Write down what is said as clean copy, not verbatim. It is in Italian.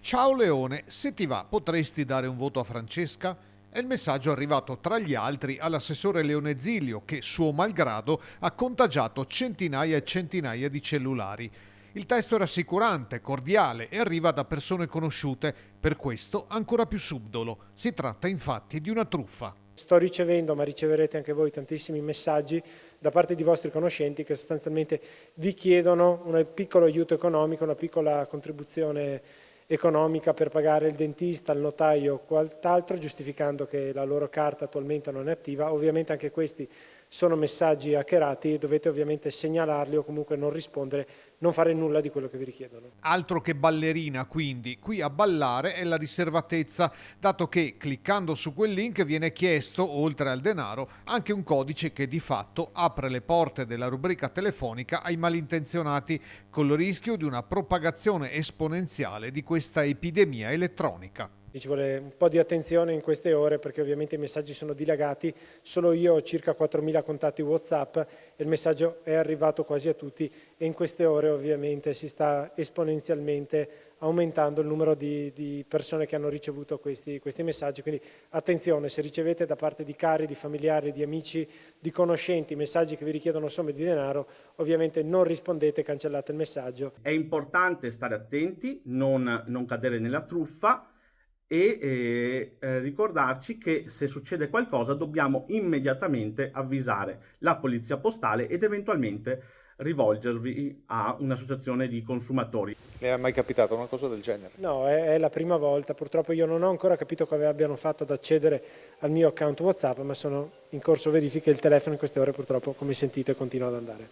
Ciao Leone, se ti va potresti dare un voto a Francesca? È il messaggio arrivato tra gli altri all'assessore Leone Zilio che, suo malgrado, ha contagiato centinaia e centinaia di cellulari. Il testo è rassicurante, cordiale e arriva da persone conosciute, per questo ancora più subdolo. Si tratta infatti di una truffa. Sto ricevendo, ma riceverete anche voi, tantissimi messaggi da parte di vostri conoscenti che sostanzialmente vi chiedono un piccolo aiuto economico, una piccola contribuzione economica per pagare il dentista, il notaio o quant'altro, giustificando che la loro carta attualmente non è attiva. Ovviamente anche questi sono messaggi hackerati e dovete ovviamente segnalarli o comunque non rispondere, non fare nulla di quello che vi richiedono. Altro che ballerina, quindi, qui a ballare è la riservatezza, dato che cliccando su quel link viene chiesto, oltre al denaro, anche un codice che di fatto apre le porte della rubrica telefonica ai malintenzionati, con il rischio di una propagazione esponenziale di questa epidemia elettronica. Ci vuole un po' di attenzione in queste ore perché ovviamente i messaggi sono dilagati, solo io ho circa 4.000 contatti WhatsApp e il messaggio è arrivato quasi a tutti e in queste ore ovviamente si sta esponenzialmente aumentando il numero di persone che hanno ricevuto questi messaggi, quindi attenzione, se ricevete da parte di cari, di familiari, di amici, di conoscenti messaggi che vi richiedono somme di denaro, ovviamente non rispondete, cancellate il messaggio. È importante stare attenti, non cadere nella truffa e ricordarci che se succede qualcosa dobbiamo immediatamente avvisare la polizia postale ed eventualmente rivolgervi a un'associazione di consumatori. Le è mai capitata una cosa del genere? No, è la prima volta, purtroppo io non ho ancora capito come abbiano fatto ad accedere al mio account WhatsApp, ma sono in corso verifiche e il telefono in queste ore purtroppo, come sentite, continua ad andare.